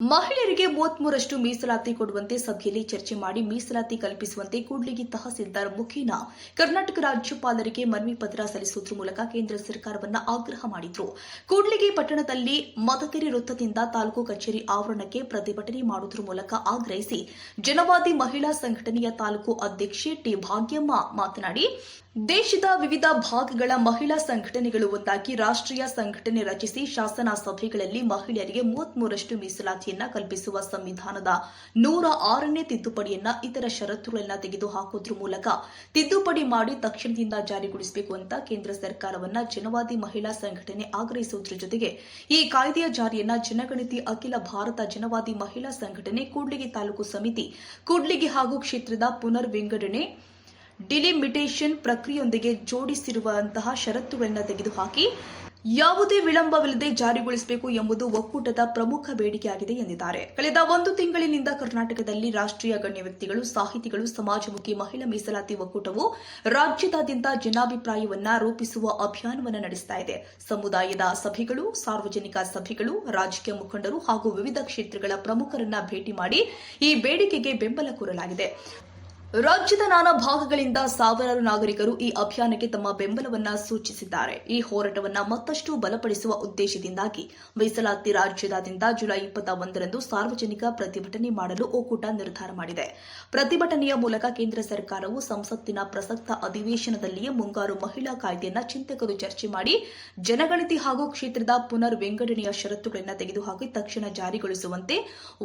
ಮಹಿಳೆಯರಿಗೆ 33ರಷ್ಟು ಮೀಸಲಾತಿ ಕೊಡುವಂತೆ ಸಭೆಯಲ್ಲಿ ಚರ್ಚೆ ಮಾಡಿ ಮೀಸಲಾತಿ ಕಲ್ಪಿಸುವಂತೆ ಕೂಡ್ಲಿಗಿ ತಹಸೀಲ್ದಾರ್ ಮುಖೇನ ಕರ್ನಾಟಕ ರಾಜ್ಯಪಾಲರಿಗೆ ಮನವಿ ಪತ್ರ ಸಲ್ಲಿಸುವುದರ ಮೂಲಕ ಕೇಂದ್ರ ಸರ್ಕಾರವನ್ನು ಆಗ್ರಹ ಮಾಡಿದರು. ಕೂಡ್ಲಿಗಿ ಪಟ್ಟಣದಲ್ಲಿ ಮದಕರಿ ವೃತ್ತದಿಂದ ತಾಲೂಕು ಕಚೇರಿ ಆವರಣಕ್ಕೆ ಪ್ರತಿಭಟನೆ ಮಾಡುವುದರ ಮೂಲಕ ಆಗ್ರಹಿಸಿ ಜನವಾದಿ ಮಹಿಳಾ ಸಂಘಟನೆಯ ತಾಲೂಕು ಅಧ್ಯಕ್ಷೆ ಟಿ ಭಾಗ್ಯಮ್ಮ ಮಾತನಾಡಿ, ದೇಶದ ವಿವಿಧ ಭಾಗಗಳ ಮಹಿಳಾ ಸಂಘಟನೆಗಳು ಒಂದಾಗಿ ರಾಷ್ಟ್ರೀಯ ಸಂಘಟನೆ ರಚಿಸಿ ಶಾಸನ ಸಭೆಗಳಲ್ಲಿ ಮಹಿಳೆಯರಿಗೆ 33ರಷ್ಟು ಮೀಸಲಾತಿಯನ್ನ ಕಲ್ಪಿಸುವ ಸಂವಿಧಾನದ 106ನೇ ತಿದ್ದುಪಡಿಯನ್ನ ಇತರ ಷರತ್ತುಗಳನ್ನ ತೆಗೆದುಹಾಕುವುದರ ಮೂಲಕ ತಿದ್ದುಪಡಿ ಮಾಡಿ ತಕ್ಷಣದಿಂದ ಜಾರಿಗೊಳಿಸಬೇಕು ಅಂತ ಕೇಂದ್ರ ಸರ್ಕಾರವನ್ನ ಜನವಾದಿ ಮಹಿಳಾ ಸಂಘಟನೆ ಆಗ್ರಹಿಸುವುದರ ಜೊತೆಗೆ ಈ ಕಾಯ್ದೆಯ ಜಾರಿಯನ್ನ ಜನಗಣತಿ ಅಖಿಲ ಭಾರತ ಜನವಾದಿ ಮಹಿಳಾ ಸಂಘಟನೆ ಕೂಡ್ಲಿಗಿ ತಾಲೂಕು ಸಮಿತಿ ಕೂಡ್ಲಿಗಿ ಹಾಗೂ ಕ್ಷೇತ್ರದ ಪುನರ್ ವಿಂಗಡಣೆ ಡಿಲಿಮಿಟೇಷನ್ ಪ್ರಕ್ರಿಯೆಯೊಂದಿಗೆ ಜೋಡಿಸಿರುವಂತಹ ಷರತ್ತುಗಳನ್ನು ತೆಗೆದುಹಾಕಿ ಯಾವುದೇ ವಿಳಂಬವಿಲ್ಲದೆ ಜಾರಿಗೊಳಿಸಬೇಕು ಎಂಬುದು ಒಕ್ಕೂಟದ ಪ್ರಮುಖ ಬೇಡಿಕೆಯಾಗಿದೆ ಎಂದಿದ್ದಾರೆ. ಕಳೆದ 1 ತಿಂಗಳಿನಿಂದ ಕರ್ನಾಟಕದಲ್ಲಿ ರಾಷ್ಟ್ರೀಯ ಗಣ್ಯ ವ್ಯಕ್ತಿಗಳು, ಸಾಹಿತಿಗಳು, ಸಮಾಜಮುಖಿ ಮಹಿಳಾ ಮೀಸಲಾತಿ ಒಕ್ಕೂಟವು ರಾಜ್ಯದಾದ್ಯಂತ ಜನಾಭಿಪ್ರಾಯವನ್ನ ರೂಪಿಸುವ ಅಭಿಯಾನವನ್ನು ನಡೆಸುತ್ತಾ ಇದೆ. ಸಮುದಾಯದ ಸಭೆಗಳು, ಸಾರ್ವಜನಿಕ ಸಭೆಗಳು, ರಾಜಕೀಯ ಮುಖಂಡರು ಹಾಗೂ ವಿವಿಧ ಕ್ಷೇತ್ರಗಳ ಪ್ರಮುಖರನ್ನ ಭೇಟಿ ಮಾಡಿ ಈ ಬೇಡಿಕೆಗೆ ಬೆಂಬಲ ಕೋರಲಾಗಿದೆ. ರಾಜ್ಯದ ನಾನಾ ಭಾಗಗಳಿಂದ ಸಾವಿರಾರು ನಾಗರಿಕರು ಈ ಅಭಿಯಾನಕ್ಕೆ ತಮ್ಮ ಬೆಂಬಲವನ್ನು ಸೂಚಿಸಿದ್ದಾರೆ. ಈ ಹೋರಾಟವನ್ನು ಮತ್ತಷ್ಟು ಬಲಪಡಿಸುವ ಉದ್ದೇಶದಿಂದಾಗಿ ಮೀಸಲಾತಿ ರಾಜ್ಯದಾದ್ಯಂತ ಜುಲೈ 21ರಂದು ಸಾರ್ವಜನಿಕ ಪ್ರತಿಭಟನೆ ಮಾಡಲು ಒಕ್ಕೂಟ ನಿರ್ಧಾರ ಮಾಡಿದೆ. ಪ್ರತಿಭಟನೆಯ ಮೂಲಕ ಕೇಂದ್ರ ಸರ್ಕಾರವು ಸಂಸತ್ತಿನ ಪ್ರಸಕ್ತ ಅಧಿವೇಶನದಲ್ಲಿಯೇ ಮುಂಗಾರು ಮಹಿಳಾ ಕಾಯ್ದೆಯನ್ನು ಚಿಂತಕರು ಚರ್ಚೆ ಮಾಡಿ ಜನಗಣತಿ ಹಾಗೂ ಕ್ಷೇತ್ರದ ಪುನರ್ ವಿಂಗಡಣೆಯ ಷರತ್ತುಗಳನ್ನು ತೆಗೆದುಹಾಕಿ ತಕ್ಷಣ ಜಾರಿಗೊಳಿಸುವಂತೆ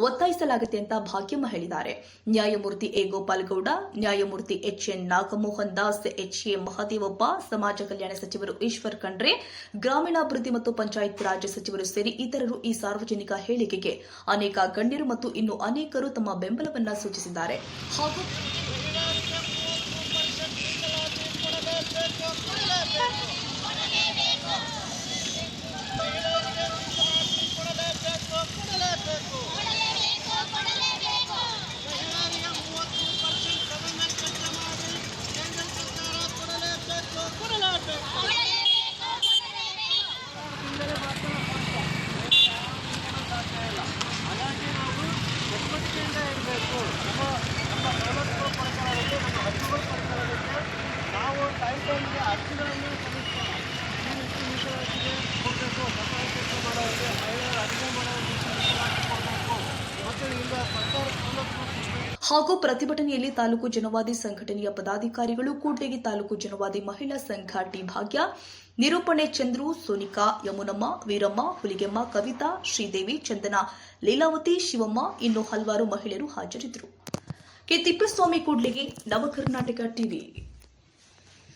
ಒತ್ತಾಯಿಸಲಾಗಿದೆ ಅಂತ ಭಾಗ್ಯಮ್ಮ ಹೇಳಿದ್ದಾರೆ. ನ್ಯಾಯಮೂರ್ತಿ ಎ ಗೋಪಾಲ್ ಗೌಡ, ನ್ಯಾಯಮೂರ್ತಿ ಎಚ್ಎನ್ ನಾಗಮೋಹನ್ ದಾಸ್, ಎಚ್ಎ ಮಹದೇವಪ್ಪ, ಸಮಾಜ ಕಲ್ಯಾಣ ಸಚಿವರು ಈಶ್ವರ್ ಖಂಡ್ರೆ, ಗ್ರಾಮೀಣಾಭಿವೃದ್ಧಿ ಮತ್ತು ಪಂಚಾಯತ್ ರಾಜ್ ಸಚಿವರು ಸೇರಿ ಇತರರು ಈ ಸಾರ್ವಜನಿಕ ಹೇಳಿಕೆಗೆ ಅನೇಕ ಗಣ್ಯರು ಮತ್ತು ಇನ್ನು ಅನೇಕರು ತಮ್ಮ ಬೆಂಬಲವನ್ನು ಸೂಚಿಸಿದ್ದಾರೆ. ಹಾಗೂ ಪ್ರತಿಭಟನೆಯಲ್ಲಿ ತಾಲೂಕು ಜನವಾದಿ ಸಂಘಟನೆಯ ಪದಾಧಿಕಾರಿಗಳು, ಕೂಡ್ಲಿಗಿ ತಾಲೂಕು ಜನವಾದಿ ಮಹಿಳಾ ಸಂಘ ಟಿ ಭಾಗ್ಯ, ನಿರೂಪಣೆ ಚಂದ್ರು, ಸೋನಿಕಾ, ಯಮುನಮ್ಮ, ವೀರಮ್ಮ, ಹುಲಿಗೆಮ್ಮ, ಕವಿತಾ, ಶ್ರೀದೇವಿ, ಚಂದನ, ಲೀಲಾವತಿ, ಶಿವಮ್ಮ ಇನ್ನು ಹಲವಾರು ಮಹಿಳೆಯರು ಹಾಜರಿದ್ದರು. ಕೆ ತಿಪ್ಪೇಸ್ವಾಮಿ, ಕೂಡ್ಲಿಗಿ, ನವಕರ್ನಾಟಕ ಟಿವಿ.